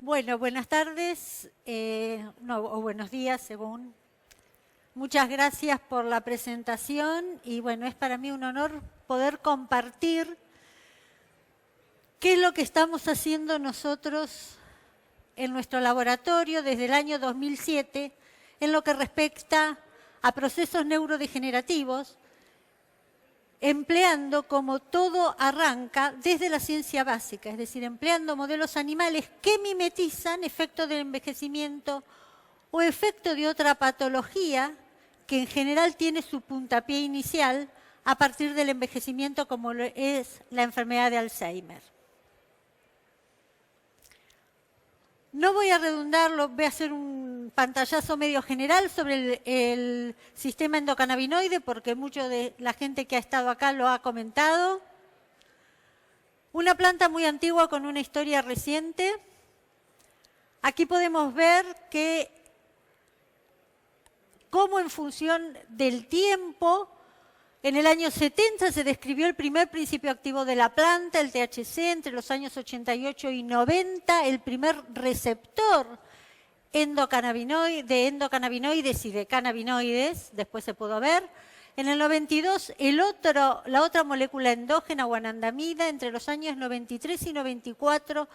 Bueno, buenas tardes, o buenos días, según. Muchas gracias por la presentación y bueno, es para mí un honor poder compartir qué es lo que estamos haciendo nosotros en nuestro laboratorio desde el año 2007 en lo que respecta a procesos neurodegenerativos, empleando, como todo arranca, desde la ciencia básica, es decir, empleando modelos animales que mimetizan efecto del envejecimiento o efecto de otra patología que en general tiene su puntapié inicial a partir del envejecimiento, como es la enfermedad de Alzheimer. No voy a redundarlo, voy a hacer un pantallazo medio general sobre el sistema endocannabinoide porque mucha de la gente que ha estado acá lo ha comentado. Una planta muy antigua con una historia reciente. Aquí podemos ver que cómo en función del tiempo, en el año 70 se describió el primer principio activo de la planta, el THC, entre los años 88 y 90, el primer receptor de endocannabinoides y de cannabinoides, después se pudo ver. En el 92, la otra molécula endógena, guanandamida, entre los años 93 y 94,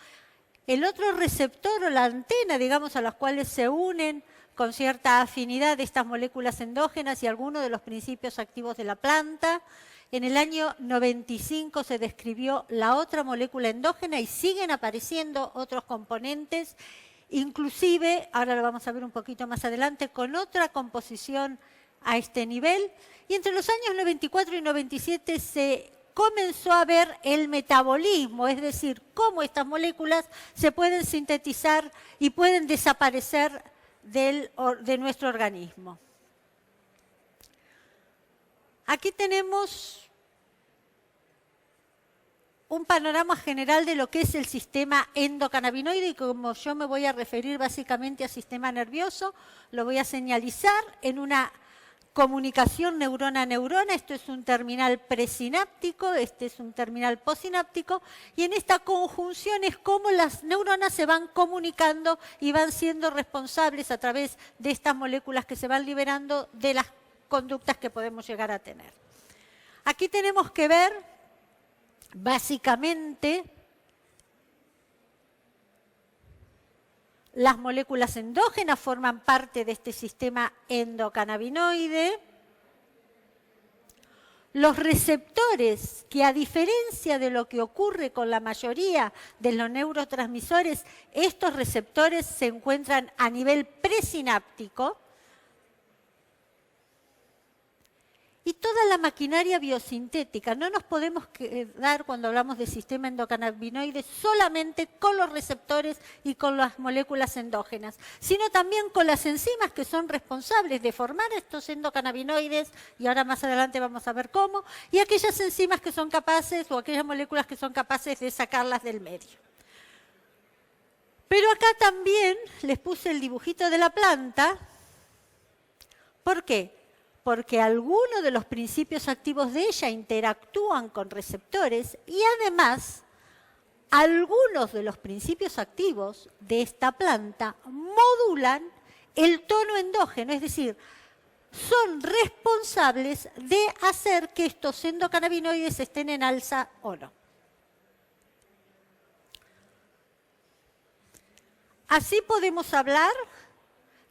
el otro receptor o la antena, digamos, a las cuales se unen con cierta afinidad de estas moléculas endógenas y algunos de los principios activos de la planta. En el año 95 se describió la otra molécula endógena y siguen apareciendo otros componentes, inclusive, ahora lo vamos a ver un poquito más adelante, con otra composición a este nivel. Y entre los años 94 y 97 se comenzó a ver el metabolismo, es decir, cómo estas moléculas se pueden sintetizar y pueden desaparecer de nuestro organismo. Aquí tenemos un panorama general de lo que es el sistema endocannabinoide y como yo me voy a referir básicamente al sistema nervioso, lo voy a señalizar en una comunicación neurona a neurona. Esto es un terminal presináptico, este es un terminal postsináptico, y en esta conjunción es cómo las neuronas se van comunicando y van siendo responsables a través de estas moléculas que se van liberando de las conductas que podemos llegar a tener. Aquí tenemos que ver, básicamente, las moléculas endógenas forman parte de este sistema endocannabinoide. Los receptores, que a diferencia de lo que ocurre con la mayoría de los neurotransmisores, estos receptores se encuentran a nivel presináptico. Y toda la maquinaria biosintética, no nos podemos quedar cuando hablamos de sistema endocannabinoide solamente con los receptores y con las moléculas endógenas, sino también con las enzimas que son responsables de formar estos endocannabinoides, y ahora más adelante vamos a ver cómo, y aquellas enzimas que son capaces o aquellas moléculas que son capaces de sacarlas del medio. Pero acá también les puse el dibujito de la planta. ¿Por qué? Porque algunos de los principios activos de ella interactúan con receptores y además algunos de los principios activos de esta planta modulan el tono endógeno, es decir, son responsables de hacer que estos endocannabinoides estén en alza o no. Así podemos hablar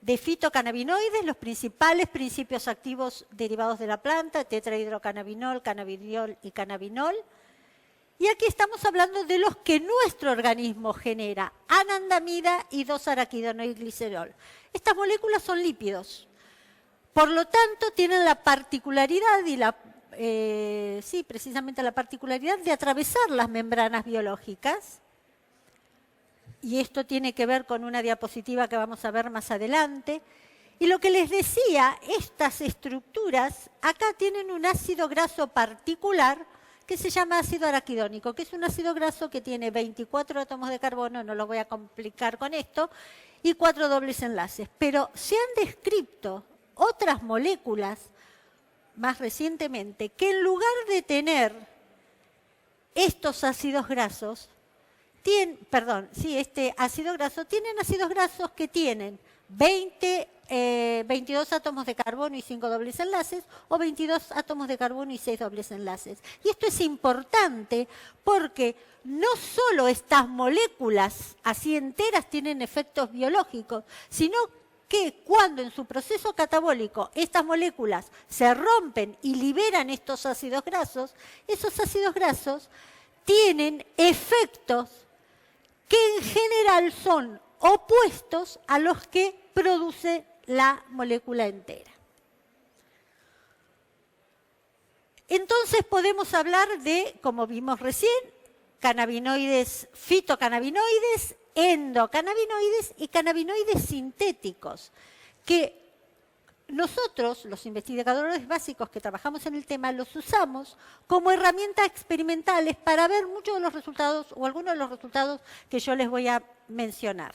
de fitocannabinoides, los principales principios activos derivados de la planta, tetrahidrocannabinol, cannabidiol y cannabinol. Y aquí estamos hablando de los que nuestro organismo genera, anandamida y 2-araquidonoilglicerol. Estas moléculas son lípidos. Por lo tanto, tienen la particularidad precisamente la particularidad de atravesar las membranas biológicas. Y esto tiene que ver con una diapositiva que vamos a ver más adelante. Y lo que les decía, estas estructuras acá tienen un ácido graso particular que se llama ácido araquidónico, que es un ácido graso que tiene 24 átomos de carbono, no lo voy a complicar con esto, y 4 dobles enlaces. Pero se han descrito otras moléculas más recientemente que en lugar de tener estos ácidos grasos, este ácido graso, tienen ácidos grasos que tienen 22 átomos de carbono y 5 dobles enlaces, o 22 átomos de carbono y 6 dobles enlaces. Y esto es importante porque no solo estas moléculas así enteras tienen efectos biológicos, sino que cuando en su proceso catabólico estas moléculas se rompen y liberan estos ácidos grasos, esos ácidos grasos tienen efectos que en general son opuestos a los que produce la molécula entera. Entonces podemos hablar de, como vimos recién, cannabinoides, fitocannabinoides, endocannabinoides y cannabinoides sintéticos, que nosotros, los investigadores básicos que trabajamos en el tema, los usamos como herramientas experimentales para ver muchos de los resultados o algunos de los resultados que yo les voy a mencionar.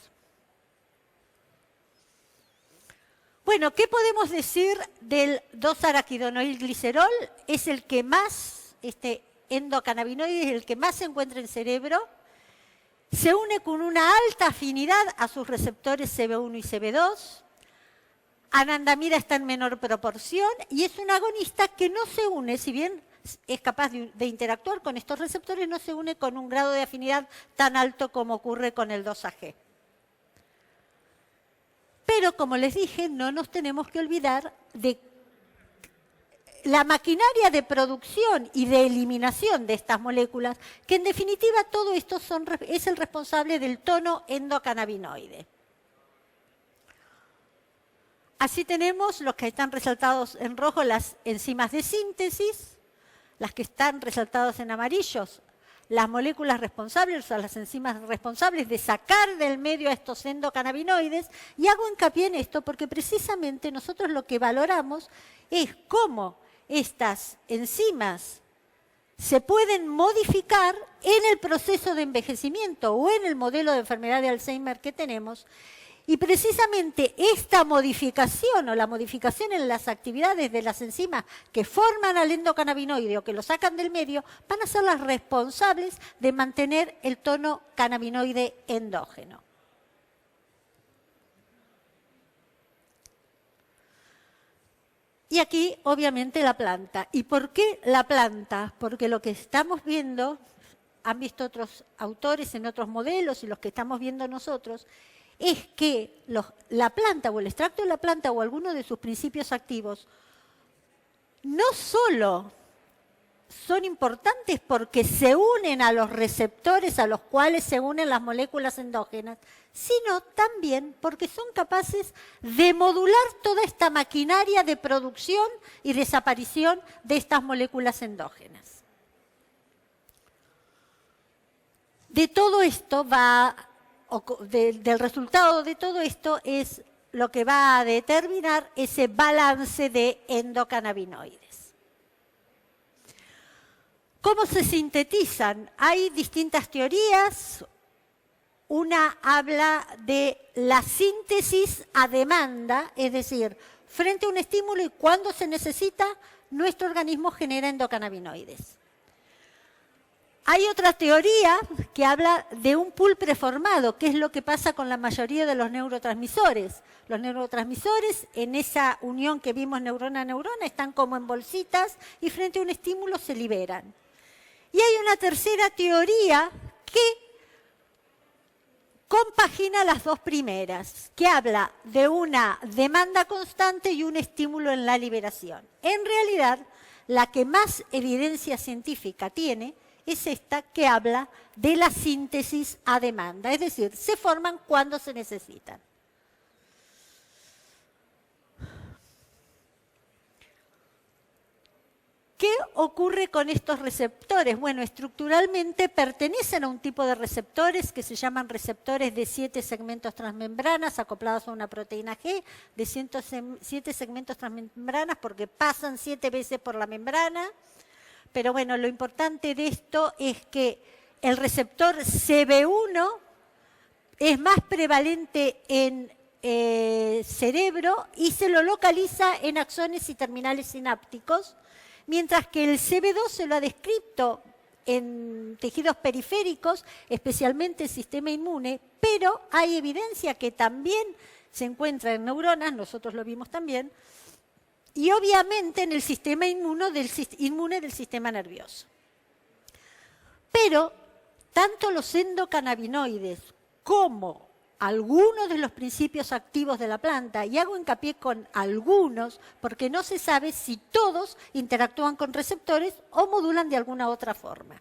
Bueno, ¿qué podemos decir del 2-araquidonoilglicerol? Es el que más, este endocannabinoide es el que más se encuentra en el cerebro. Se une con una alta afinidad a sus receptores CB1 y CB2. Anandamida está en menor proporción y es un agonista que no se une, si bien es capaz de interactuar con estos receptores, no se une con un grado de afinidad tan alto como ocurre con el 2-AG. Pero, como les dije, no nos tenemos que olvidar de la maquinaria de producción y de eliminación de estas moléculas, que en definitiva todo esto es el responsable del tono endocannabinoide. Así tenemos los que están resaltados en rojo, las enzimas de síntesis, las que están resaltadas en amarillos, las moléculas responsables, o sea, las enzimas responsables de sacar del medio a estos endocannabinoides, y hago hincapié en esto porque precisamente nosotros lo que valoramos es cómo estas enzimas se pueden modificar en el proceso de envejecimiento o en el modelo de enfermedad de Alzheimer que tenemos. Y precisamente esta modificación o la modificación en las actividades de las enzimas que forman al endocannabinoide o que lo sacan del medio van a ser las responsables de mantener el tono cannabinoide endógeno. Y aquí, obviamente, la planta. ¿Y por qué la planta? Porque lo que estamos viendo, han visto otros autores en otros modelos y los que estamos viendo nosotros, es que la planta o el extracto de la planta o alguno de sus principios activos no solo son importantes porque se unen a los receptores a los cuales se unen las moléculas endógenas, sino también porque son capaces de modular toda esta maquinaria de producción y desaparición de estas moléculas endógenas. De todo esto del resultado de todo esto es lo que va a determinar ese balance de endocannabinoides. ¿Cómo se sintetizan? Hay distintas teorías. Una habla de la síntesis a demanda, es decir, frente a un estímulo y cuando se necesita, nuestro organismo genera endocannabinoides. Hay otra teoría que habla de un pool preformado, que es lo que pasa con la mayoría de los neurotransmisores. Los neurotransmisores, en esa unión que vimos neurona a neurona, están como en bolsitas y frente a un estímulo se liberan. Y hay una tercera teoría que compagina las dos primeras, que habla de una demanda constante y un estímulo en la liberación. En realidad, la que más evidencia científica tiene es esta que habla de la síntesis a demanda, es decir, se forman cuando se necesitan. ¿Qué ocurre con estos receptores? Bueno, estructuralmente pertenecen a un tipo de receptores que se llaman receptores de 7 segmentos transmembranas acoplados a una proteína G, de 7 segmentos transmembranas porque pasan 7 veces por la membrana. Pero bueno, lo importante de esto es que el receptor CB1 es más prevalente en cerebro y se lo localiza en axones y terminales sinápticos, mientras que el CB2 se lo ha descrito en tejidos periféricos, especialmente el sistema inmune, pero hay evidencia que también se encuentra en neuronas, nosotros lo vimos también, y obviamente en el sistema inmune del sistema nervioso. Pero tanto los endocannabinoides como algunos de los principios activos de la planta, y hago hincapié con algunos, porque no se sabe si todos interactúan con receptores o modulan de alguna otra forma.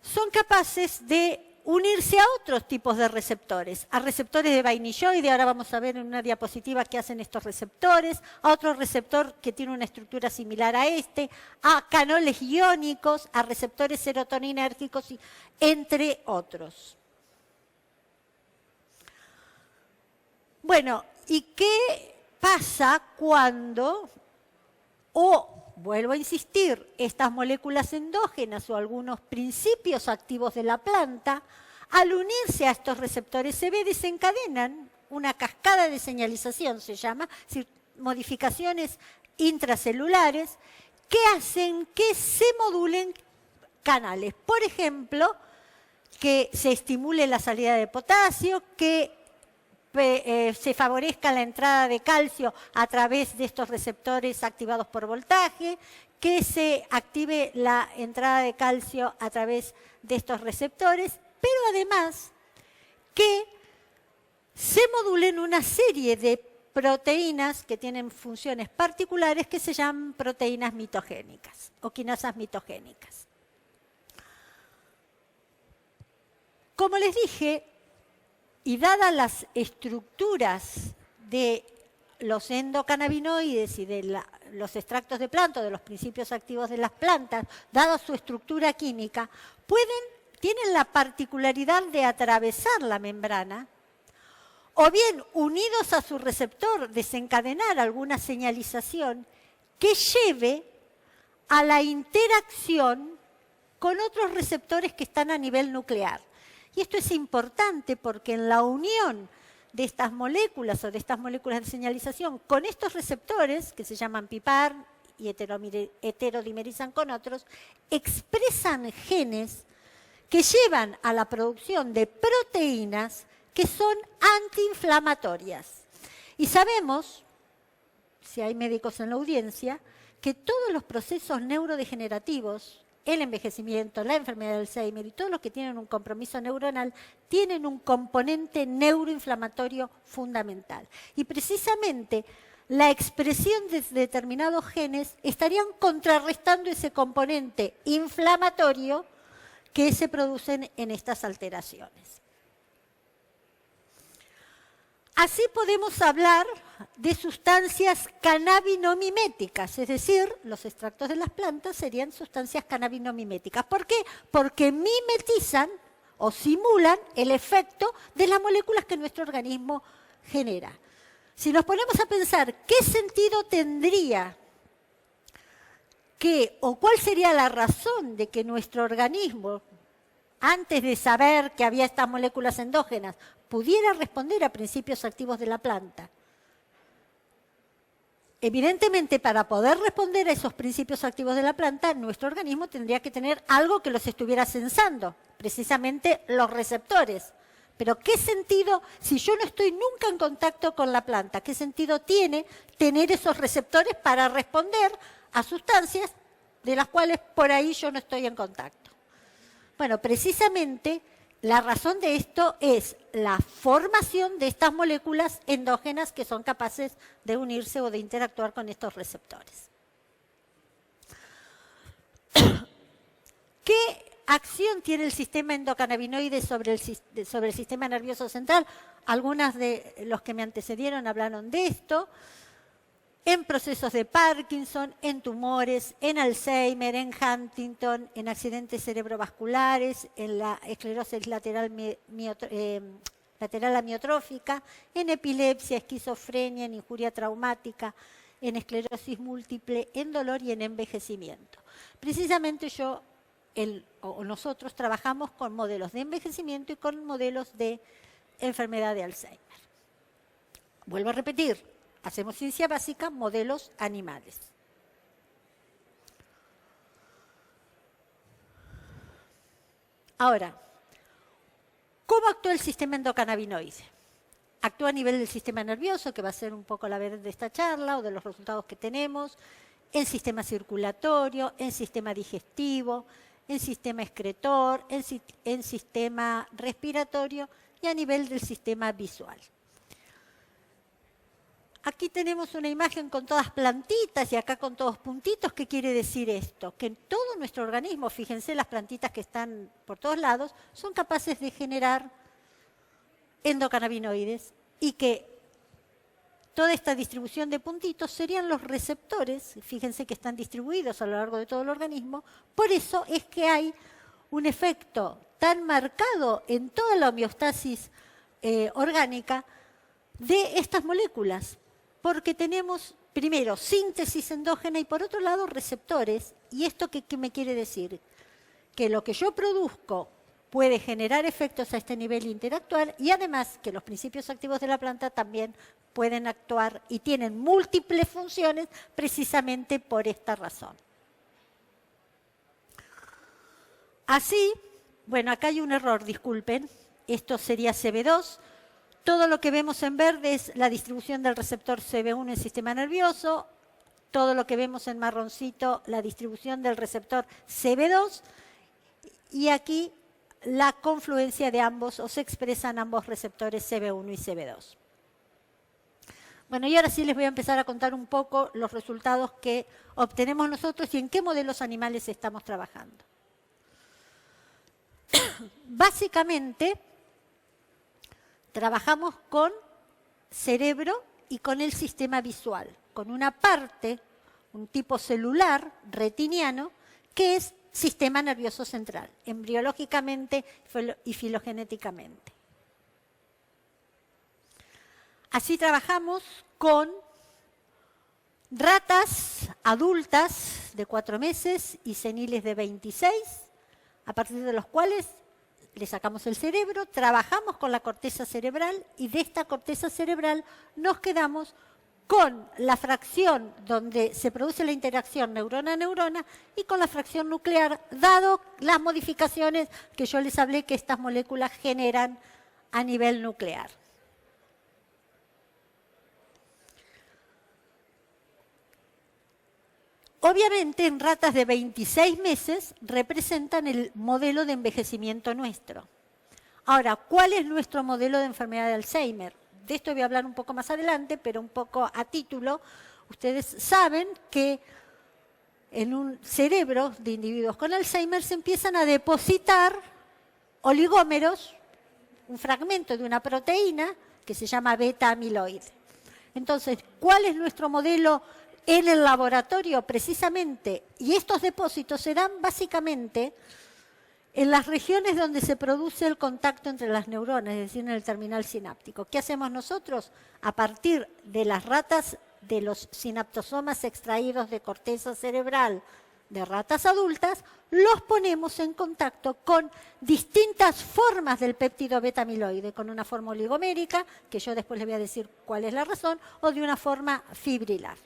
Son capaces de unirse a otros tipos de receptores, a receptores de vainilloide, ahora vamos a ver en una diapositiva qué hacen estos receptores, a otro receptor que tiene una estructura similar a este, a canoles iónicos, a receptores serotoninérgicos, entre otros. Bueno, ¿y qué pasa cuando, vuelvo a insistir, estas moléculas endógenas o algunos principios activos de la planta, al unirse a estos receptores CB, desencadenan una cascada de señalización, se llama, es decir, modificaciones intracelulares que hacen que se modulen canales. Por ejemplo, que se estimule la salida de potasio, que se favorezca la entrada de calcio a través de estos receptores activados por voltaje, que se active la entrada de calcio a través de estos receptores, pero además que se modulen una serie de proteínas que tienen funciones particulares que se llaman proteínas mitogénicas o quinasas mitogénicas. Como les dije, y dadas las estructuras de los endocannabinoides y de los extractos de planta, de los principios activos de las plantas, dada su estructura química, tienen la particularidad de atravesar la membrana, o bien, unidos a su receptor, desencadenar alguna señalización que lleve a la interacción con otros receptores que están a nivel nuclear. Y esto es importante porque en la unión de estas moléculas o de estas moléculas de señalización con estos receptores, que se llaman PIPAR y heterodimerizan con otros, expresan genes que llevan a la producción de proteínas que son antiinflamatorias. Y sabemos, si hay médicos en la audiencia, que todos los procesos neurodegenerativos, el envejecimiento, la enfermedad de Alzheimer y todos los que tienen un compromiso neuronal tienen un componente neuroinflamatorio fundamental. Y precisamente la expresión de determinados genes estarían contrarrestando ese componente inflamatorio que se producen en estas alteraciones. Así podemos hablar de sustancias cannabinomiméticas, es decir, los extractos de las plantas serían sustancias cannabinomiméticas. ¿Por qué? Porque mimetizan o simulan el efecto de las moléculas que nuestro organismo genera. Si nos ponemos a pensar qué sentido tendría o cuál sería la razón de que nuestro organismo, antes de saber que había estas moléculas endógenas, pudiera responder a principios activos de la planta. Evidentemente, para poder responder a esos principios activos de la planta, nuestro organismo tendría que tener algo que los estuviera sensando, precisamente los receptores. Pero ¿qué sentido, si yo no estoy nunca en contacto con la planta, qué sentido tiene tener esos receptores para responder a sustancias de las cuales por ahí yo no estoy en contacto? Bueno, precisamente la razón de esto es la formación de estas moléculas endógenas que son capaces de unirse o de interactuar con estos receptores. ¿Qué acción tiene el sistema endocannabinoide sobre el sistema nervioso central? Algunas de los que me antecedieron hablaron de esto. En procesos de Parkinson, en tumores, en Alzheimer, en Huntington, en accidentes cerebrovasculares, en la esclerosis lateral amiotrófica, en epilepsia, esquizofrenia, en injuria traumática, en esclerosis múltiple, en dolor y en envejecimiento. Precisamente nosotros trabajamos con modelos de envejecimiento y con modelos de enfermedad de Alzheimer. Vuelvo a repetir. Hacemos ciencia básica, modelos animales. Ahora, ¿cómo actúa el sistema endocannabinoide? Actúa a nivel del sistema nervioso, que va a ser un poco la vez de esta charla o de los resultados que tenemos, en sistema circulatorio, en sistema digestivo, en sistema excretor, en sistema respiratorio y a nivel del sistema visual. Aquí tenemos una imagen con todas plantitas y acá con todos puntitos. ¿Qué quiere decir esto? Que en todo nuestro organismo, fíjense las plantitas que están por todos lados, son capaces de generar endocannabinoides y que toda esta distribución de puntitos serían los receptores, fíjense que están distribuidos a lo largo de todo el organismo. Por eso es que hay un efecto tan marcado en toda la homeostasis orgánica de estas moléculas, porque tenemos primero síntesis endógena y por otro lado receptores. ¿Y esto qué me quiere decir? Que lo que yo produzco puede generar efectos a este nivel e interactuar, y además que los principios activos de la planta también pueden actuar y tienen múltiples funciones precisamente por esta razón. Así, bueno, acá hay un error, disculpen, esto sería CB2. Todo lo que vemos en verde es la distribución del receptor CB1 en el sistema nervioso. Todo lo que vemos en marroncito, la distribución del receptor CB2. Y aquí la confluencia de ambos, o se expresan ambos receptores CB1 y CB2. Bueno, y ahora sí les voy a empezar a contar un poco los resultados que obtenemos nosotros y en qué modelos animales estamos trabajando. Básicamente, trabajamos con cerebro y con el sistema visual, con una parte, un tipo celular retiniano, que es sistema nervioso central, embriológicamente y filogenéticamente. Así trabajamos con ratas adultas de 4 meses y seniles de 26, a partir de los cuales le sacamos el cerebro, trabajamos con la corteza cerebral y de esta corteza cerebral nos quedamos con la fracción donde se produce la interacción neurona-neurona y con la fracción nuclear, dado las modificaciones que yo les hablé que estas moléculas generan a nivel nuclear. Obviamente, en ratas de 26 meses representan el modelo de envejecimiento nuestro. Ahora, ¿cuál es nuestro modelo de enfermedad de Alzheimer? De esto voy a hablar un poco más adelante, pero un poco a título. Ustedes saben que en un cerebro de individuos con Alzheimer se empiezan a depositar oligómeros, un fragmento de una proteína que se llama beta-amiloide. Entonces, ¿cuál es nuestro modelo en el laboratorio? Precisamente, y estos depósitos se dan básicamente en las regiones donde se produce el contacto entre las neuronas, es decir, en el terminal sináptico. ¿Qué hacemos nosotros? A partir de las ratas, de los sinaptosomas extraídos de corteza cerebral de ratas adultas, los ponemos en contacto con distintas formas del péptido beta-amiloide, con una forma oligomérica, que yo después les voy a decir cuál es la razón, o de una forma fibrilar.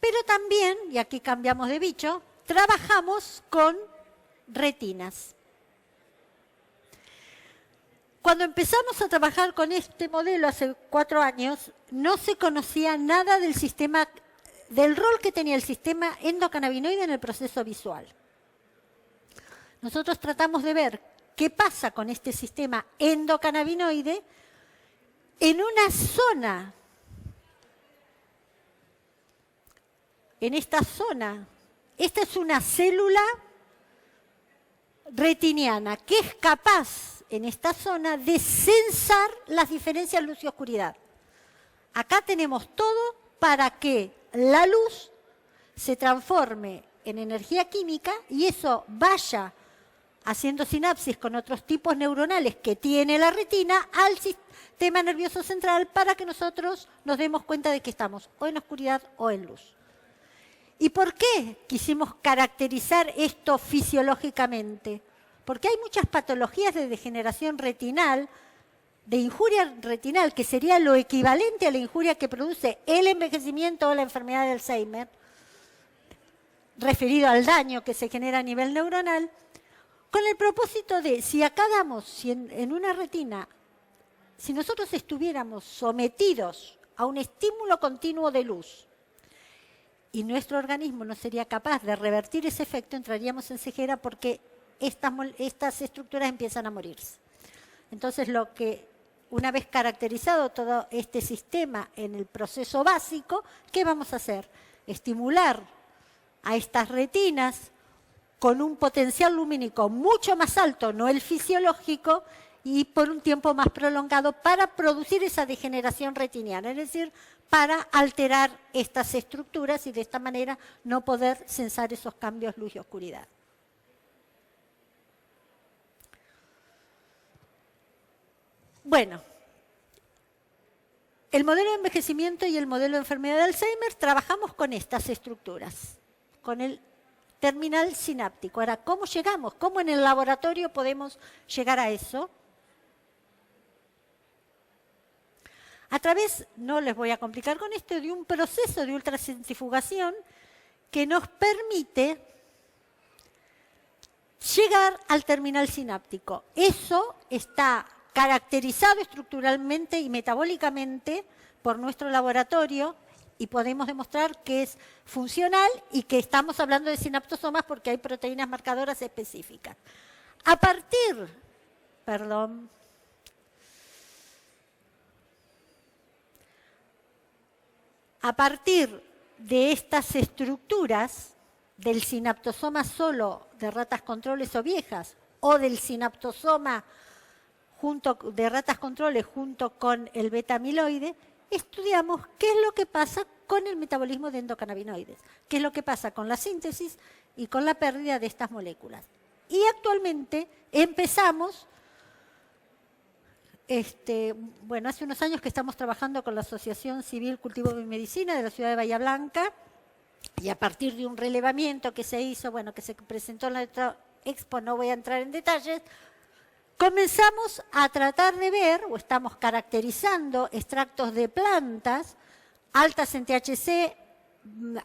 Pero también, y aquí cambiamos de bicho, trabajamos con retinas. Cuando empezamos a trabajar con este modelo hace 4 años, no se conocía nada del sistema, del rol que tenía el sistema endocannabinoide en el proceso visual. Nosotros tratamos de ver qué pasa con este sistema endocannabinoide en una zona. En esta zona, esta es una célula retiniana que es capaz en esta zona de censar las diferencias luz y oscuridad. Acá tenemos todo para que la luz se transforme en energía química y eso vaya haciendo sinapsis con otros tipos neuronales que tiene la retina al sistema nervioso central para que nosotros nos demos cuenta de que estamos o en oscuridad o en luz. ¿Y por qué quisimos caracterizar esto fisiológicamente? Porque hay muchas patologías de degeneración retinal, de injuria retinal, que sería lo equivalente a la injuria que produce el envejecimiento o la enfermedad de Alzheimer, referido al daño que se genera a nivel neuronal, con el propósito de, si acá damos, si en una retina, si nosotros estuviéramos sometidos a un estímulo continuo de luz y nuestro organismo no sería capaz de revertir ese efecto, entraríamos en ceguera porque estas estructuras empiezan a morirse. Entonces, una vez caracterizado todo este sistema en el proceso básico, ¿qué vamos a hacer? Estimular a estas retinas con un potencial lumínico mucho más alto, no el fisiológico, y por un tiempo más prolongado para producir esa degeneración retiniana, es decir, para alterar estas estructuras y de esta manera no poder sensar esos cambios luz y oscuridad. Bueno, el modelo de envejecimiento y el modelo de enfermedad de Alzheimer trabajamos con estas estructuras, con el terminal sináptico. Ahora, ¿cómo llegamos? ¿Cómo en el laboratorio podemos llegar a eso? A través, no les voy a complicar con esto, de un proceso de ultracentrifugación que nos permite llegar al terminal sináptico. Eso está caracterizado estructuralmente y metabólicamente por nuestro laboratorio y podemos demostrar que es funcional y que estamos hablando de sinaptosomas porque hay proteínas marcadoras específicas. A partir de estas estructuras, del sinaptosoma solo de ratas controles o viejas o del sinaptosoma de ratas controles junto con el beta-amiloide, estudiamos qué es lo que pasa con el metabolismo de endocannabinoides, qué es lo que pasa con la síntesis y con la pérdida de estas moléculas. Y actualmente empezamos, hace unos años que estamos trabajando con la Asociación Civil Cultivo y Medicina de la ciudad de Bahía Blanca, y a partir de un relevamiento que se hizo, que se presentó en la Expo, no voy a entrar en detalles, comenzamos a tratar de ver, o estamos caracterizando extractos de plantas altas en THC,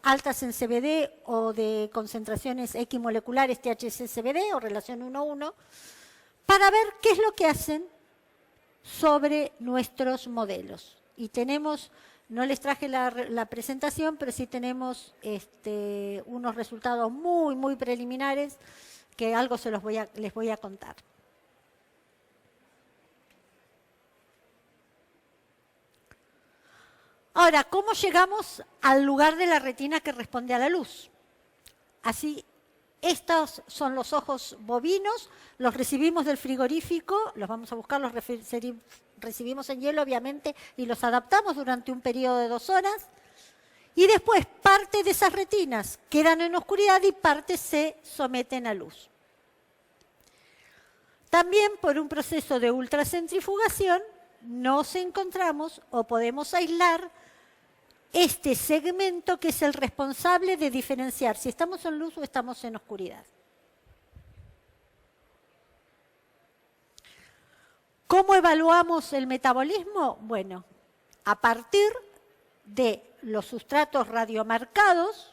altas en CBD o de concentraciones equimoleculares THC-CBD o relación 1:1, para ver qué es lo que hacen sobre nuestros modelos. Y tenemos, no les traje la presentación, pero sí tenemos unos resultados muy, muy preliminares que algo les voy a contar. Ahora, ¿cómo llegamos al lugar de la retina que responde a la luz? Así, estos son los ojos bovinos, los recibimos del frigorífico, los vamos a buscar, los recibimos en hielo, obviamente, y los adaptamos durante un periodo de 2 horas. Y después, parte de esas retinas quedan en oscuridad y parte se someten a luz. También, por un proceso de ultracentrifugación, nos encontramos o podemos aislar este segmento que es el responsable de diferenciar si estamos en luz o estamos en oscuridad. ¿Cómo evaluamos el metabolismo? Bueno, a partir de los sustratos radiomarcados,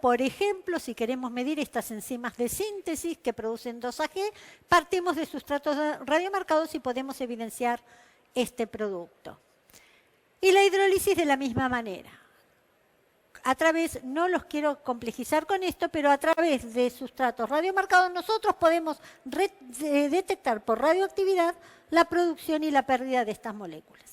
por ejemplo, si queremos medir estas enzimas de síntesis que producen 2AG, partimos de sustratos radiomarcados y podemos evidenciar este producto. Y la hidrólisis de la misma manera. No los quiero complejizar con esto, pero a través de sustratos radiomarcados nosotros podemos detectar por radioactividad la producción y la pérdida de estas moléculas.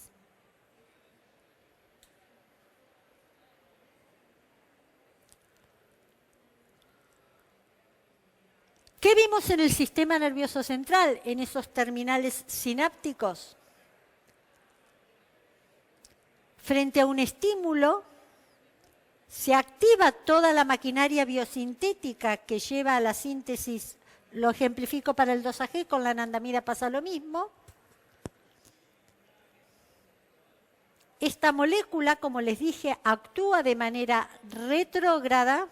¿Qué vimos en el sistema nervioso central, en esos terminales sinápticos? Frente a un estímulo, se activa toda la maquinaria biosintética que lleva a la síntesis, lo ejemplifico para el 2AG, con la anandamida pasa lo mismo. Esta molécula, como les dije, actúa de manera retrógrada,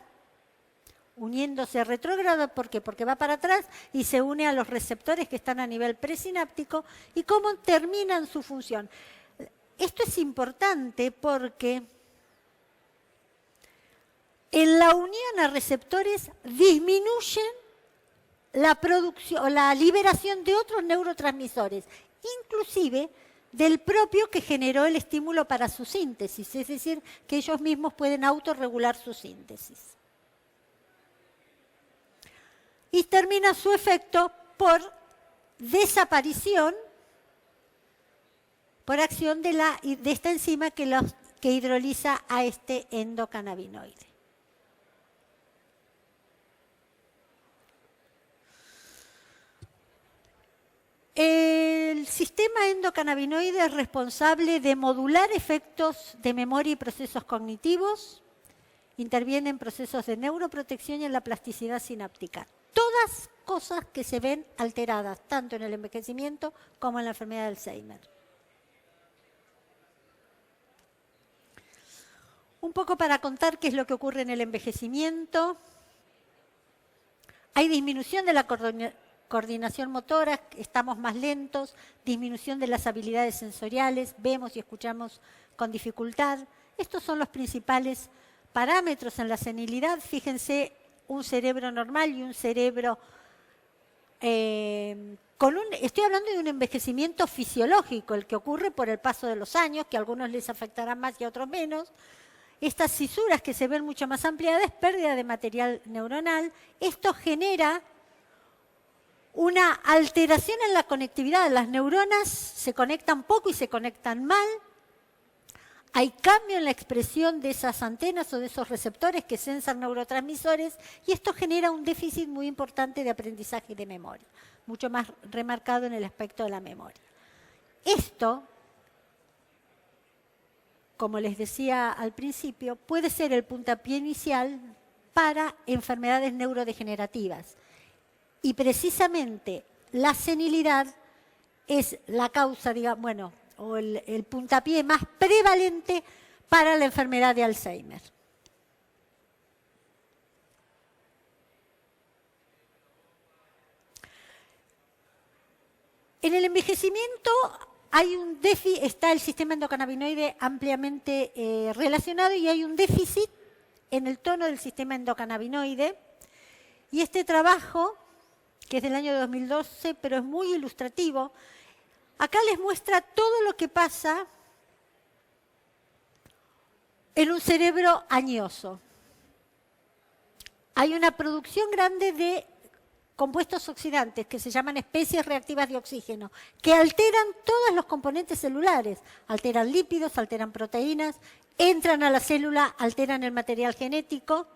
uniéndose retrógrado, ¿por qué? Porque va para atrás y se une a los receptores que están a nivel presináptico. ¿Y cómo terminan su función? esto es importante porque en la unión a receptores disminuyen la producción o la liberación de otros neurotransmisores, inclusive del propio que generó el estímulo para su síntesis, es decir, que ellos mismos pueden autorregular su síntesis. Y termina su efecto por desaparición, por acción de esta enzima que hidroliza a este endocannabinoide. El sistema endocannabinoide es responsable de modular efectos de memoria y procesos cognitivos, interviene en procesos de neuroprotección y en la plasticidad sináptica. Todas cosas que se ven alteradas, tanto en el envejecimiento como en la enfermedad de Alzheimer. Un poco para contar qué es lo que ocurre en el envejecimiento. Hay disminución de la coordinación motora, estamos más lentos, disminución de las habilidades sensoriales, vemos y escuchamos con dificultad. Estos son los principales parámetros en la senilidad. Fíjense, un cerebro normal y un cerebro estoy hablando de un envejecimiento fisiológico, el que ocurre por el paso de los años, que a algunos les afectará más y a otros menos. Estas cisuras que se ven mucho más ampliadas, pérdida de material neuronal. Esto genera una alteración en la conectividad. Las neuronas se conectan poco y se conectan mal. Hay cambio en la expresión de esas antenas o de esos receptores que sensan neurotransmisores y esto genera un déficit muy importante de aprendizaje y de memoria, mucho más remarcado en el aspecto de la memoria. Esto, como les decía al principio, puede ser el puntapié inicial para enfermedades neurodegenerativas. Y precisamente la senilidad es la causa, digamos, bueno, o el puntapié más prevalente para la enfermedad de Alzheimer. En el envejecimiento hay un déficit, está el sistema endocannabinoide ampliamente relacionado y hay un déficit en el tono del sistema endocannabinoide. Y este trabajo, que es del año 2012, pero es muy ilustrativo, acá les muestra todo lo que pasa en un cerebro añoso. Hay una producción grande de compuestos oxidantes que se llaman especies reactivas de oxígeno, que alteran todos los componentes celulares, alteran lípidos, alteran proteínas, entran a la célula, alteran el material genético.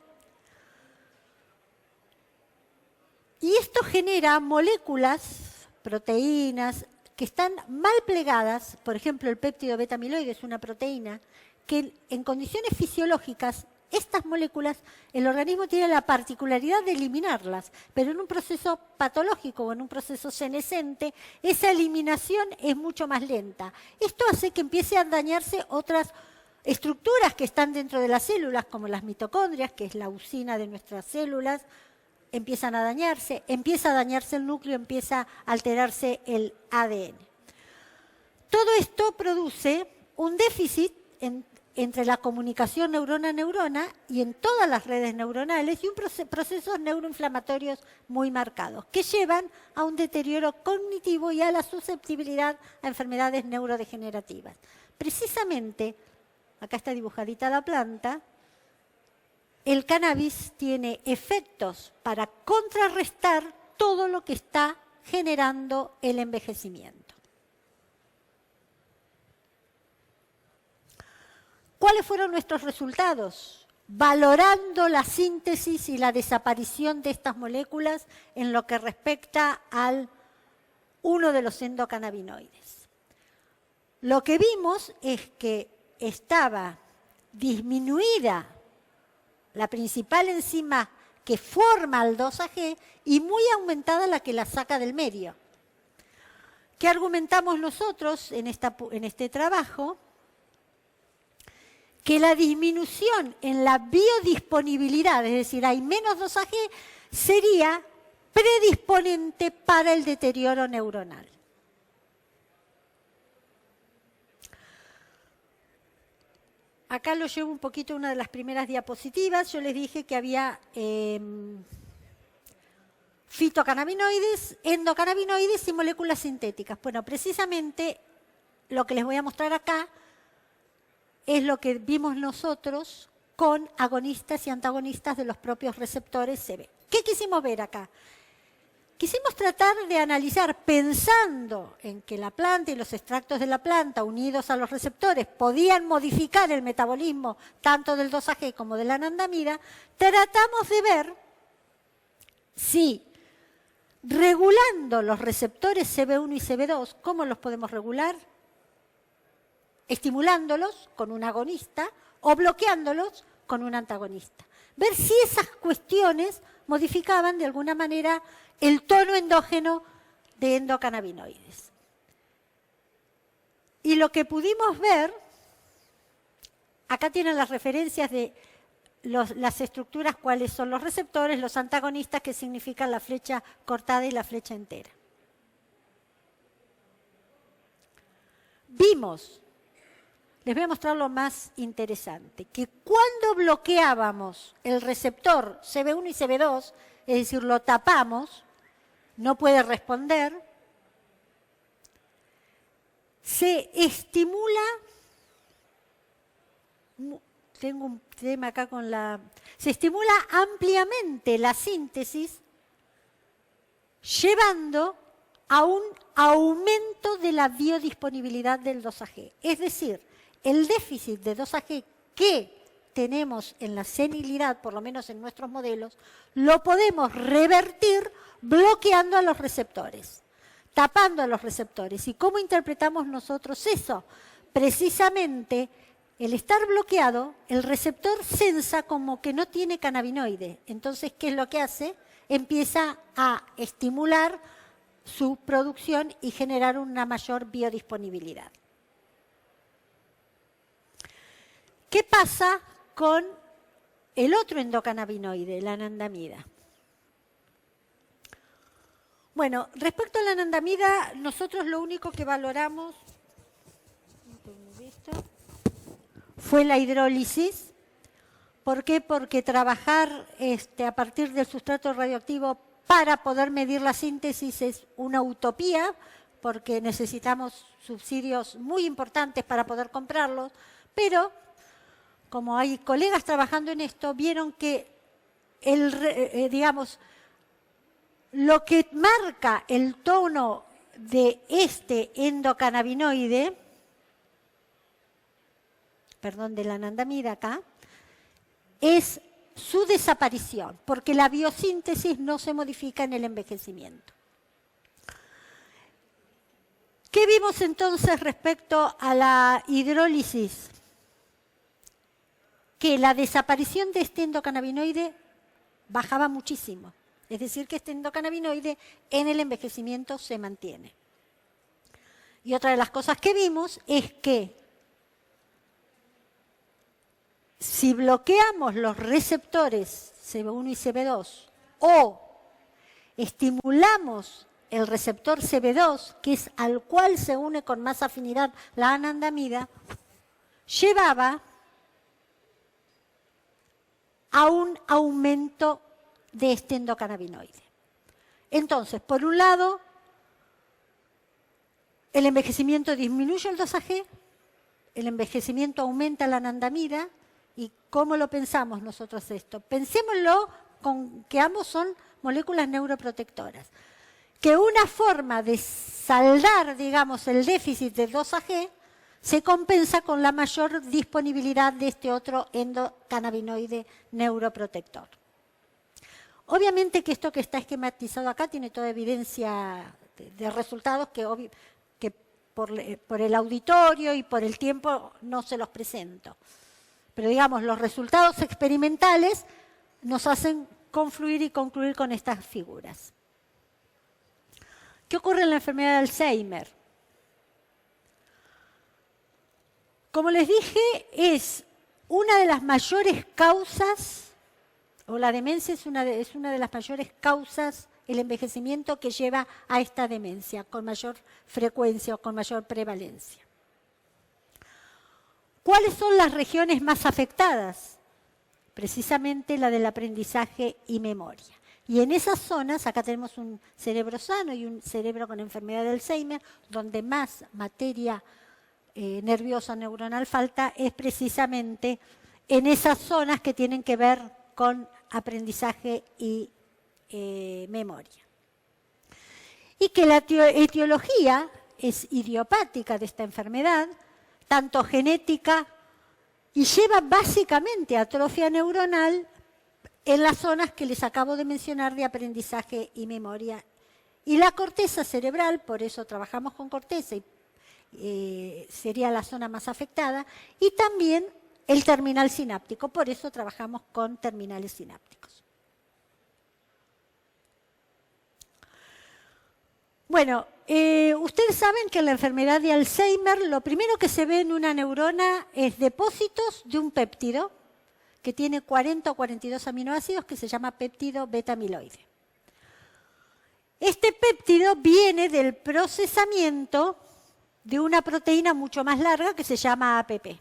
Y esto genera moléculas, proteínas, que están mal plegadas. Por ejemplo, el péptido beta-amiloide es una proteína que en condiciones fisiológicas, estas moléculas, el organismo tiene la particularidad de eliminarlas, pero en un proceso patológico o en un proceso senescente, esa eliminación es mucho más lenta. Esto hace que empiece a dañarse otras estructuras que están dentro de las células, como las mitocondrias, que es la usina de nuestras células, empiezan a dañarse, empieza a dañarse el núcleo, empieza a alterarse el ADN. Todo esto produce un déficit entre la comunicación neurona-neurona y en todas las redes neuronales y procesos neuroinflamatorios muy marcados que llevan a un deterioro cognitivo y a la susceptibilidad a enfermedades neurodegenerativas. Precisamente, acá está dibujadita la planta, el cannabis tiene efectos para contrarrestar todo lo que está generando el envejecimiento. ¿Cuáles fueron nuestros resultados? Valorando la síntesis y la desaparición de estas moléculas en lo que respecta al uno de los endocannabinoides. Lo que vimos es que estaba disminuida la principal enzima que forma el 2-AG y muy aumentada la que la saca del medio. ¿Qué argumentamos nosotros en este trabajo? Que la disminución en la biodisponibilidad, es decir, hay menos 2-AG, sería predisponente para el deterioro neuronal. acá lo llevo un poquito a una de las primeras diapositivas. Yo les dije que había fitocannabinoides, endocannabinoides y moléculas sintéticas. Bueno, precisamente lo que les voy a mostrar acá es lo que vimos nosotros con agonistas y antagonistas de los propios receptores CB. ¿Qué quisimos ver acá? Quisimos tratar de analizar, pensando en que la planta y los extractos de la planta unidos a los receptores podían modificar el metabolismo tanto del 2-AG como de la anandamida, tratamos de ver si regulando los receptores CB1 y CB2, ¿cómo los podemos regular? Estimulándolos con un agonista o bloqueándolos con un antagonista. Ver si esas cuestiones modificaban de alguna manera el tono endógeno de endocannabinoides. Y lo que pudimos ver, acá tienen las referencias de las estructuras, cuáles son los receptores, los antagonistas, que significan la flecha cortada y la flecha entera. Vimos, les voy a mostrar lo más interesante, que cuando bloqueábamos el receptor CB1 y CB2, es decir, lo tapamos, no puede responder, se estimula, tengo un tema acá con se estimula ampliamente la síntesis, llevando a un aumento de la biodisponibilidad del 2-AG. Es decir, el déficit de 2-AG que tenemos en la senilidad, por lo menos en nuestros modelos, lo podemos revertir bloqueando a los receptores, tapando a los receptores. ¿Y cómo interpretamos nosotros eso? Precisamente, el estar bloqueado, el receptor sensa como que no tiene cannabinoide. Entonces, ¿qué es lo que hace? Empieza a estimular su producción y generar una mayor biodisponibilidad. ¿Qué pasa con el otro endocannabinoide, la anandamida? Bueno, respecto a la anandamida, nosotros lo único que valoramos fue la hidrólisis. ¿Por qué? Porque trabajar a partir del sustrato radioactivo para poder medir la síntesis es una utopía, porque necesitamos subsidios muy importantes para poder comprarlos, pero como hay colegas trabajando en esto, vieron que lo que marca el tono de este endocannabinoide, de la anandamida acá, es su desaparición, porque la biosíntesis no se modifica en el envejecimiento. ¿Qué vimos entonces respecto a la hidrólisis? Que la desaparición de este endocannabinoide bajaba muchísimo. Es decir, que este endocannabinoide en el envejecimiento se mantiene. Y otra de las cosas que vimos es que si bloqueamos los receptores CB1 y CB2 o estimulamos el receptor CB2, que es al cual se une con más afinidad la anandamida, llevaba a un aumento de este endocannabinoide. Entonces, por un lado, el envejecimiento disminuye el 2-AG, el envejecimiento aumenta la anandamida. ¿Y cómo lo pensamos nosotros esto? Pensémoslo con que ambos son moléculas neuroprotectoras. Que una forma de saldar, digamos, el déficit de 2-AG se compensa con la mayor disponibilidad de este otro endocannabinoide neuroprotector. Obviamente que esto que está esquematizado acá tiene toda evidencia de resultados que por el auditorio y por el tiempo no se los presento. Pero digamos, los resultados experimentales nos hacen confluir y concluir con estas figuras. ¿Qué ocurre en la enfermedad de Alzheimer? Como les dije, es una de las mayores causas, o la demencia es una de las mayores causas, el envejecimiento que lleva a esta demencia con mayor frecuencia o con mayor prevalencia. ¿Cuáles son las regiones más afectadas? Precisamente la del aprendizaje y memoria. Y en esas zonas, acá tenemos un cerebro sano y un cerebro con enfermedad de Alzheimer, donde más materia nerviosa neuronal falta, es precisamente en esas zonas que tienen que ver con aprendizaje y memoria. Y que la etiología es idiopática de esta enfermedad, tanto genética, y lleva básicamente a atrofia neuronal en las zonas que les acabo de mencionar de aprendizaje y memoria. Y la corteza cerebral, por eso trabajamos con corteza, y sería la zona más afectada, y también el terminal sináptico, por eso trabajamos con terminales sinápticos. Bueno, ustedes saben que en la enfermedad de Alzheimer lo primero que se ve en una neurona es depósitos de un péptido que tiene 40 o 42 aminoácidos que se llama péptido beta-amiloide. Este péptido viene del procesamiento de una proteína mucho más larga que se llama APP.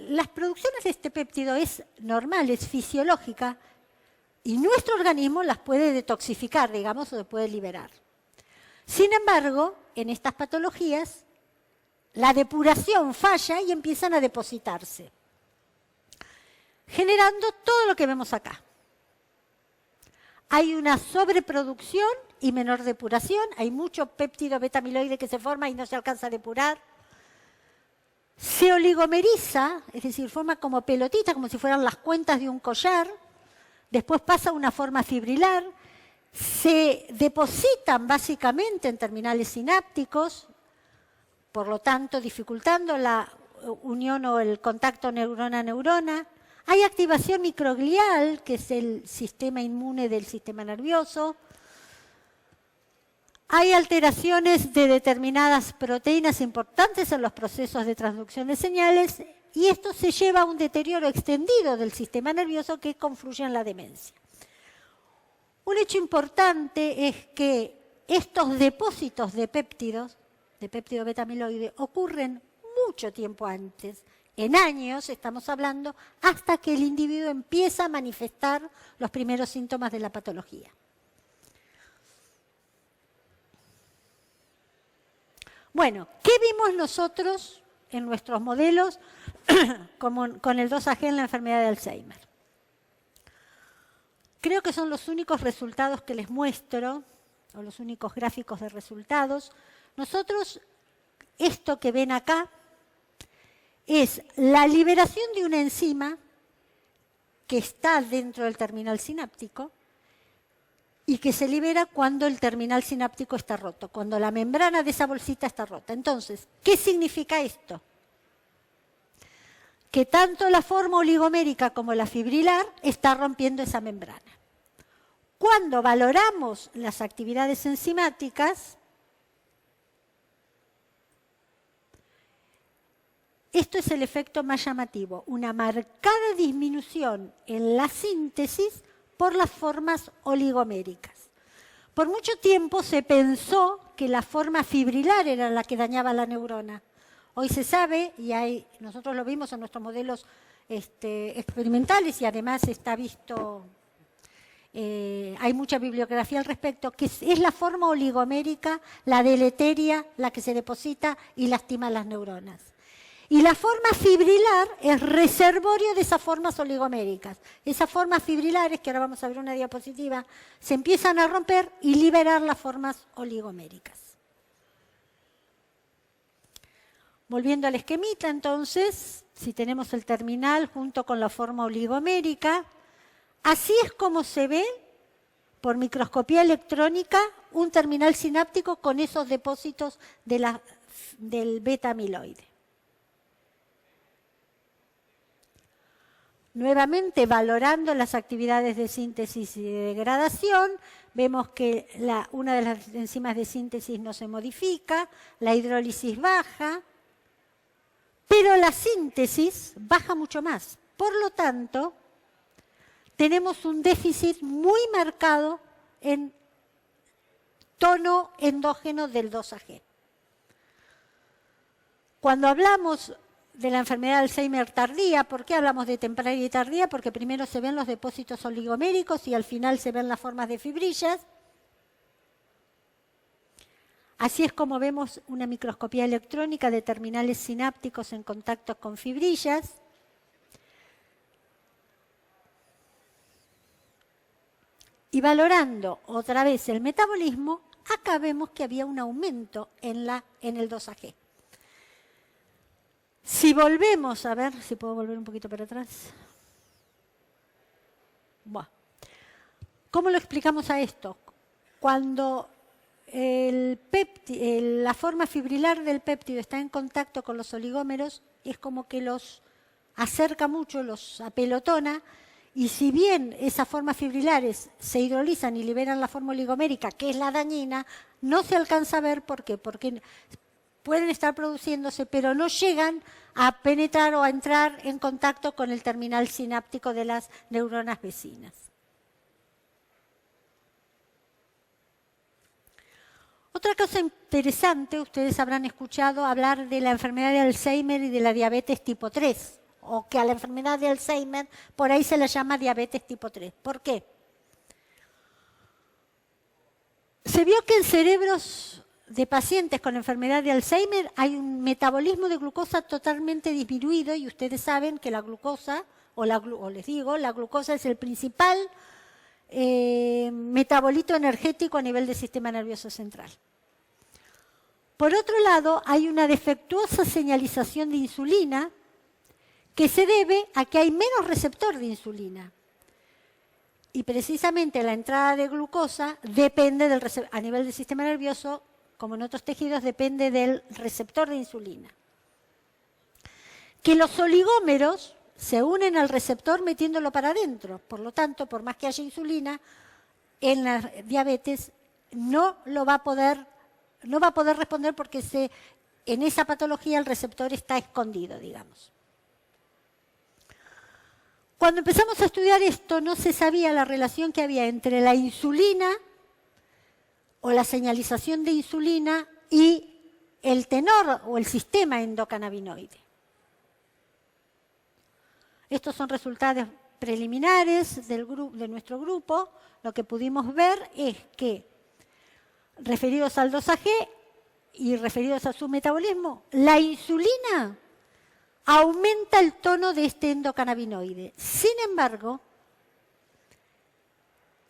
Las producciones de este péptido es normal, es fisiológica, y nuestro organismo las puede detoxificar, digamos, o se puede liberar. Sin embargo, en estas patologías, la depuración falla y empiezan a depositarse, generando todo lo que vemos acá. Hay una sobreproducción y menor depuración, hay mucho péptido beta-amiloide que se forma y no se alcanza a depurar. Se oligomeriza, es decir, forma como pelotita, como si fueran las cuentas de un collar. Después pasa a una forma fibrilar, se depositan básicamente en terminales sinápticos, por lo tanto dificultando la unión o el contacto neurona-neurona. Hay activación microglial, que es el sistema inmune del sistema nervioso. Hay alteraciones de determinadas proteínas importantes en los procesos de transducción de señales, y esto se lleva a un deterioro extendido del sistema nervioso que confluye en la demencia. Un hecho importante es que estos depósitos de péptidos, de péptido beta-amiloide, ocurren mucho tiempo antes, en años estamos hablando, hasta que el individuo empieza a manifestar los primeros síntomas de la patología. Bueno, ¿qué vimos nosotros en nuestros modelos con el 2AG en la enfermedad de Alzheimer? Creo que son los únicos resultados que les muestro, o los únicos gráficos de resultados. Nosotros, esto que ven acá, es la liberación de una enzima que está dentro del terminal sináptico y que se libera cuando el terminal sináptico está roto, cuando la membrana de esa bolsita está rota. Entonces, ¿qué significa esto? Que tanto la forma oligomérica como la fibrilar está rompiendo esa membrana. Cuando valoramos las actividades enzimáticas, esto es el efecto más llamativo, una marcada disminución en la síntesis por las formas oligoméricas. Por mucho tiempo se pensó que la forma fibrilar era la que dañaba la neurona. Hoy se sabe, y nosotros lo vimos en nuestros modelos experimentales y además está visto, hay mucha bibliografía al respecto, que es la forma oligomérica, la deleteria, la que se deposita y lastima las neuronas. Y la forma fibrilar es reservorio de esas formas oligoméricas. Esas formas fibrilares, que ahora vamos a ver una diapositiva, se empiezan a romper y liberar las formas oligoméricas. Volviendo al esquemita, entonces, si tenemos el terminal junto con la forma oligomérica, así es como se ve por microscopía electrónica un terminal sináptico con esos depósitos del beta-amiloide. Nuevamente, valorando las actividades de síntesis y de degradación, vemos que una de las enzimas de síntesis no se modifica, la hidrólisis baja, pero la síntesis baja mucho más. Por lo tanto, tenemos un déficit muy marcado en tono endógeno del 2AG. Cuando hablamos de la enfermedad de Alzheimer tardía, ¿por qué hablamos de temprana y tardía? Porque primero se ven los depósitos oligoméricos y al final se ven las formas de fibrillas. Así es como vemos una microscopía electrónica de terminales sinápticos en contacto con fibrillas. Y valorando otra vez el metabolismo, acá vemos que había un aumento en el 2AG. Si volvemos a ver, si puedo volver un poquito para atrás. Bueno. ¿Cómo lo explicamos a esto? Cuando la forma fibrilar del péptido está en contacto con los oligómeros, es como que los acerca mucho, los apelotona, y si bien esas formas fibrilares se hidrolizan y liberan la forma oligomérica, que es la dañina, no se alcanza a ver. ¿Por qué? Porque pueden estar produciéndose, pero no llegan a penetrar o a entrar en contacto con el terminal sináptico de las neuronas vecinas. Otra cosa interesante, ustedes habrán escuchado hablar de la enfermedad de Alzheimer y de la diabetes tipo 3, o que a la enfermedad de Alzheimer por ahí se la llama diabetes tipo 3. ¿Por qué? Se vio que en cerebros de pacientes con enfermedad de Alzheimer hay un metabolismo de glucosa totalmente disminuido, y ustedes saben que la glucosa, la glucosa es el principal metabolito energético a nivel del sistema nervioso central. Por otro lado, hay una defectuosa señalización de insulina que se debe a que hay menos receptor de insulina. Y precisamente la entrada de glucosa depende a nivel del sistema nervioso, como en otros tejidos, depende del receptor de insulina. Que los oligómeros se unen al receptor metiéndolo para adentro. Por lo tanto, por más que haya insulina, en la diabetes no va a poder responder porque en esa patología el receptor está escondido, digamos. Cuando empezamos a estudiar esto, no se sabía la relación que había entre la insulina o la señalización de insulina y el tenor o el sistema endocannabinoide. Estos son resultados preliminares de nuestro grupo. Lo que pudimos ver es que, referidos al 2AG y referidos a su metabolismo, la insulina aumenta el tono de este endocannabinoide. Sin embargo,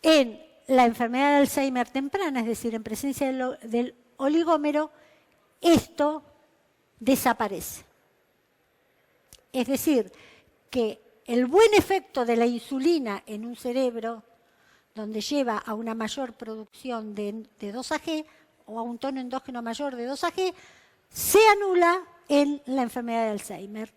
en la enfermedad de Alzheimer temprana, es decir, en presencia del oligómero, esto desaparece. Es decir, que el buen efecto de la insulina en un cerebro, donde lleva a una mayor producción de 2AG o a un tono endógeno mayor de 2AG, se anula en la enfermedad de Alzheimer.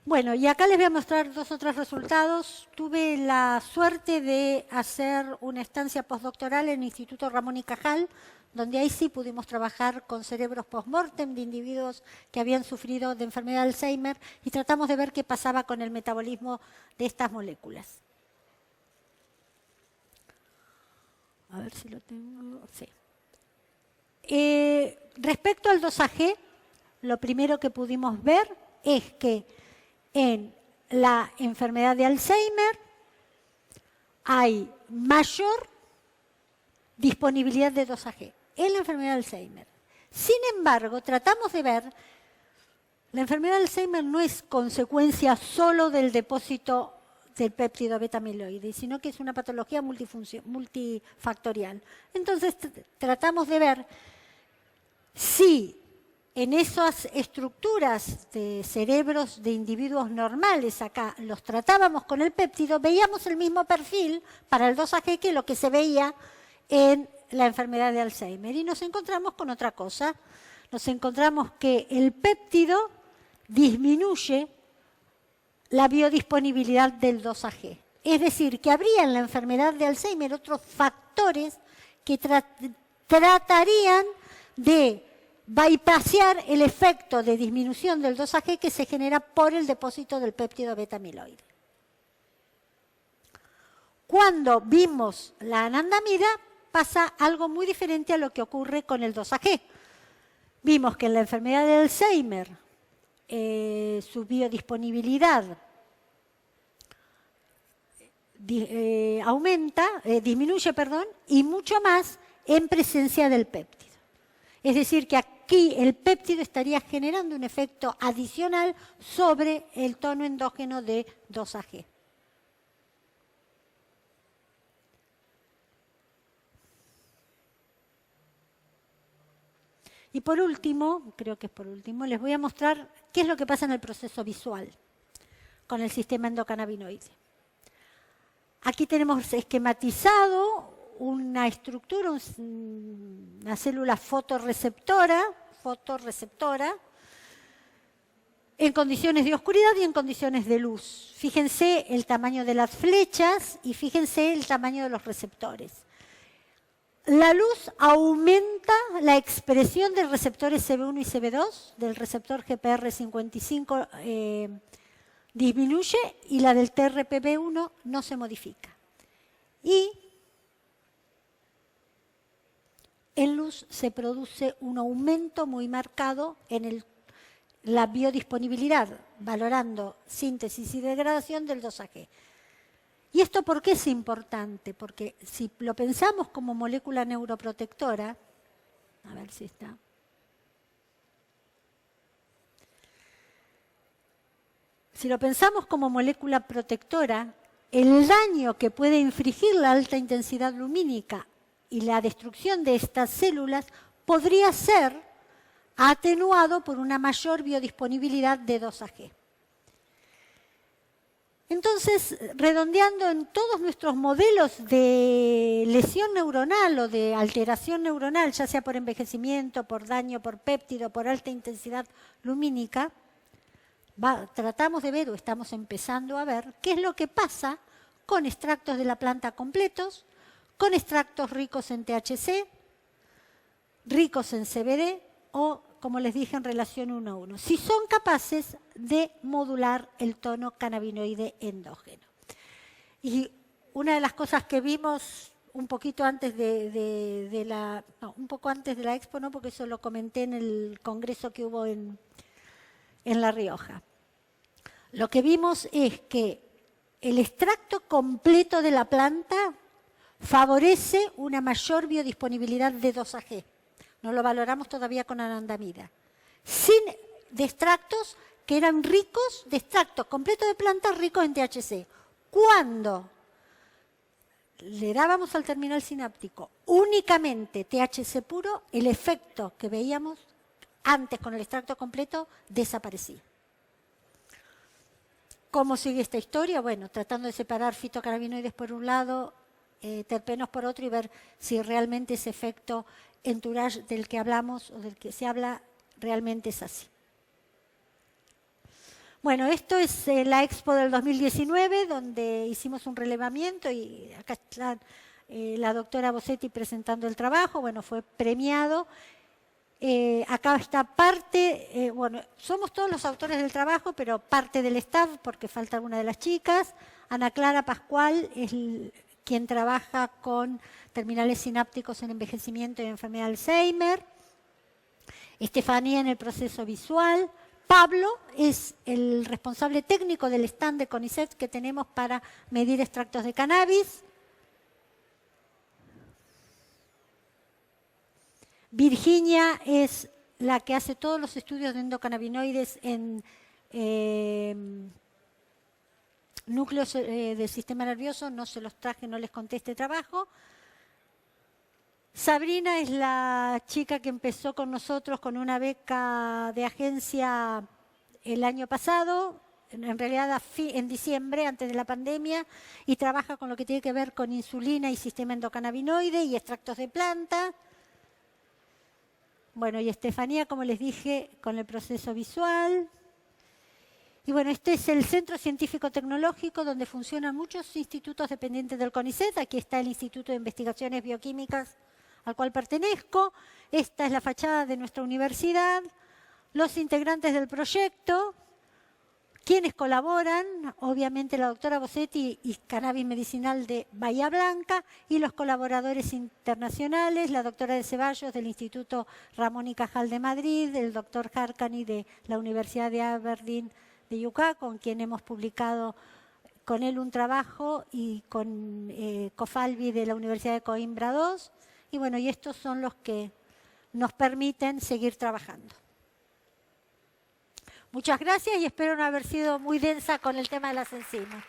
Bueno, y acá les voy a mostrar dos otros resultados. Tuve la suerte de hacer una estancia postdoctoral en el Instituto Ramón y Cajal, donde ahí sí pudimos trabajar con cerebros post-mortem de individuos que habían sufrido de enfermedad de Alzheimer y tratamos de ver qué pasaba con el metabolismo de estas moléculas. A ver si lo tengo. Sí. Respecto al 2AG, lo primero que pudimos ver es que en la enfermedad de Alzheimer hay mayor disponibilidad de 2AG en la enfermedad de Alzheimer. Sin embargo, tratamos de ver, la enfermedad de Alzheimer no es consecuencia solo del depósito del péptido beta-amiloide, sino que es una patología multifactorial. Entonces, tratamos de ver si en esas estructuras de cerebros de individuos normales, acá los tratábamos con el péptido, veíamos el mismo perfil para el 2AG que lo que se veía en la enfermedad de Alzheimer. Y nos encontramos con otra cosa. Nos encontramos que el péptido disminuye la biodisponibilidad del 2AG. Es decir, que habría en la enfermedad de Alzheimer otros factores que tratarían de bypassear el efecto de disminución del 2AG que se genera por el depósito del péptido beta-amiloide. Cuando vimos la anandamida, pasa algo muy diferente a lo que ocurre con el 2AG. Vimos que en la enfermedad de Alzheimer su biodisponibilidad disminuye, y mucho más en presencia del péptido. Es decir, que aquí el péptido estaría generando un efecto adicional sobre el tono endógeno de 2AG. Y por último, creo que es por último, les voy a mostrar qué es lo que pasa en el proceso visual con el sistema endocannabinoide. Aquí tenemos esquematizado una estructura, una célula fotorreceptora, en condiciones de oscuridad y en condiciones de luz. Fíjense el tamaño de las flechas y fíjense el tamaño de los receptores. La luz aumenta la expresión de receptores CB1 y CB2, del receptor GPR55 disminuye y la del TRPV1 no se modifica. Y en luz se produce un aumento muy marcado en la biodisponibilidad, valorando síntesis y degradación del 2AG. ¿Y esto por qué es importante? Porque si lo pensamos como molécula neuroprotectora, a ver si está. Si lo pensamos como molécula protectora, el daño que puede infligir la alta intensidad lumínica y la destrucción de estas células podría ser atenuado por una mayor biodisponibilidad de 2AG. Entonces, redondeando en todos nuestros modelos de lesión neuronal o de alteración neuronal, ya sea por envejecimiento, por daño, por péptido, por alta intensidad lumínica, tratamos de ver o estamos empezando a ver qué es lo que pasa con extractos de la planta completos, con extractos ricos en THC, ricos en CBD o, como les dije, en relación 1 a 1. Si son capaces de modular el tono cannabinoide endógeno. Y una de las cosas que vimos un poquito antes un poco antes de la expo, no, porque eso lo comenté en el congreso que hubo en La Rioja. Lo que vimos es que el extracto completo de la planta favorece una mayor biodisponibilidad de 2AG. No lo valoramos todavía con anandamida. De extractos que eran ricos, de extractos completos de plantas ricos en THC. Cuando le dábamos al terminal sináptico únicamente THC puro, el efecto que veíamos antes con el extracto completo desaparecía. ¿Cómo sigue esta historia? Bueno, tratando de separar fitocannabinoides por un lado, terpenos por otro y ver si realmente ese efecto entourage del que hablamos o del que se habla realmente es así. Bueno, esto es la Expo del 2019, donde hicimos un relevamiento y acá está la doctora Bossetti presentando el trabajo. Bueno, fue premiado. Acá está parte, bueno, somos todos los autores del trabajo, pero parte del staff, porque falta alguna de las chicas. Ana Clara Pascual es quien trabaja con terminales sinápticos en envejecimiento y enfermedad de Alzheimer. Estefanía en el proceso visual. Pablo es el responsable técnico del stand de CONICET que tenemos para medir extractos de cannabis. Virginia es la que hace todos los estudios de endocannabinoides en núcleos del sistema nervioso. No se los traje, no les conté este trabajo. Sabrina es la chica que empezó con nosotros con una beca de agencia el año pasado, en realidad en diciembre, antes de la pandemia, y trabaja con lo que tiene que ver con insulina y sistema endocannabinoide y extractos de planta. Bueno, y Estefanía, como les dije, con el proceso visual. Y bueno, este es el Centro Científico Tecnológico donde funcionan muchos institutos dependientes del CONICET. Aquí está el Instituto de Investigaciones Bioquímicas al cual pertenezco. Esta es la fachada de nuestra universidad. Los integrantes del proyecto, Quienes colaboran, obviamente la doctora Bossetti y Cannabis Medicinal de Bahía Blanca, y los colaboradores internacionales, la doctora de Ceballos del Instituto Ramón y Cajal de Madrid, el doctor Harkany de la Universidad de Aberdeen de UK, con quien hemos publicado con él un trabajo, y con Cofalvi de la Universidad de Coimbra II. Y bueno, y estos son los que nos permiten seguir trabajando. Muchas gracias y espero no haber sido muy densa con el tema de las enzimas.